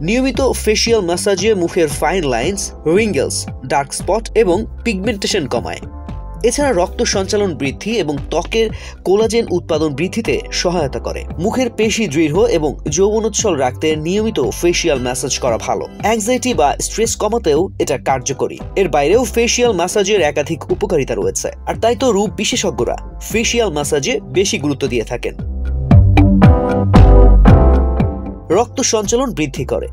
নিয়মিত ফেসিয়াল ম্যাসাজে মুখের fine lines, রিঙ্গেলস, dark spot এবং পিগমেন্টেশন কমায়। এছাড়া রক্ত সঞ্চালন বৃদ্ধি এবং ত্বকের কোলাজেন উৎপাদন বৃদ্ধিতে সহায়তা করে। মুখের পেশি দৃঢ় এবং যৌবনোচ্ছল রাখতে নিয়মিত ফেসিয়াল ম্যাসাজ করা ভালো। অ্যাংজাইটি বা স্ট্রেস কমাতেও এটা কার্যকরী। এর বাইরেও ফেসিয়াল ম্যাসাজের একাধিক উপকারিতা রয়েছে, আর তাই তো রূপ বিশেষজ্ঞরা ফেসিয়াল ম্যাসাজে বেশি গুরুত্ব দিয়ে থাকেন। রক্ত সঞ্চালন বৃদ্ধি করে।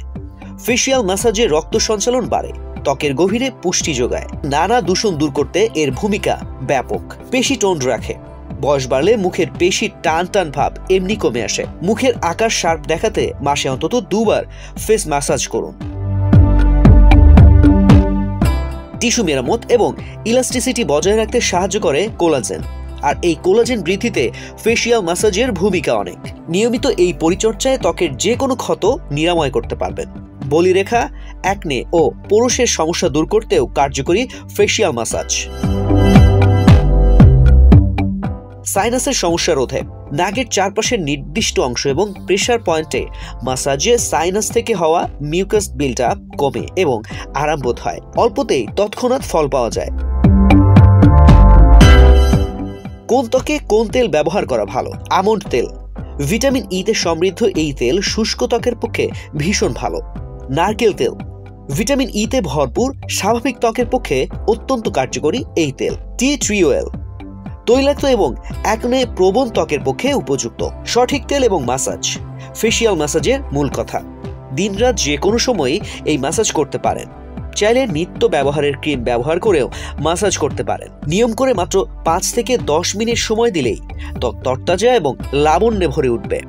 ফেসিয়াল ম্যাসাজে রক্ত সঞ্চালন বাড়ে, ত্বকের গভীরে পুষ্টি যোগায়। নানা দূষণ দূর করতে এর ভূমিকা ব্যাপক। পেশি টোন রাখে। বয়স বাড়লে মুখের পেশির টান টান ভাব এমনি কমে আসে। মুখের আকার শার্প দেখাতে মাসে অন্তত 2 বার ফেস ম্যাসাজ করুন। টিস্যু মেরামত এবং ইলাস্টিসিটি বজায় রাখতে সাহায্য করে কোলাজেন, আর এই কোলাজেন বৃদ্ধিতে ফেসিয়াল ম্যাসাজের ভূমিকা অনেক। নিয়মিত এই পরিচর্যায় ত্বকের যে কোনো ক্ষত নিরাময় করতে পারবেন। বলিরেখা, অ্যাকনে ও পোরসের সমস্যা দূর করতেও কার্যকরী ফেসিয়াল ম্যাসাজ। সাইনাসের সমস্যা রোধে। নাকের চারপাশের নির্দিষ্ট অংশ এবং প্রেসার পয়েন্টে ম্যাসাজে সাইনাস থেকে হওয়া মিউকাস বিল্ড আপ কমে এবং আরাম বোধ হয়। অল্পতেই তৎক্ষণাৎ ফল পাওয়া যায়। কোন ত্বকে কোন তেল ব্যবহার করা ভালো? আমন্ড তেল। ভিটামিন ই তে সমৃদ্ধ এই তেল শুষ্ক ত্বকের পক্ষে ভীষণ ভালো। নারকেল তেল। ভিটামিন ই তে ভরপুর, স্বাভাবিক ত্বকের পক্ষে অত্যন্ত কার্যকরী এই তেল। টি ট্রি অয়েল তৈলাক্ত এবং অ্যাকনে প্রবণ ত্বকের পক্ষে উপযুক্ত। সঠিক তেল এবং ম্যাসাজ ফেসিয়াল ম্যাসাজের মূল কথা। দিনরাত যে কোনো সময়ই এই ম্যাসাজ করতে পারেন। চাইলে নিত্য ব্যবহারের ক্রিম ব্যবহার করেও ম্যাসাজ করতে পারেন। নিয়ম করে মাত্র 5 থেকে 10 মিনিট সময় দিলেই ত্বক তরতাজা এবং লাবণ্যে ভরে উঠবে।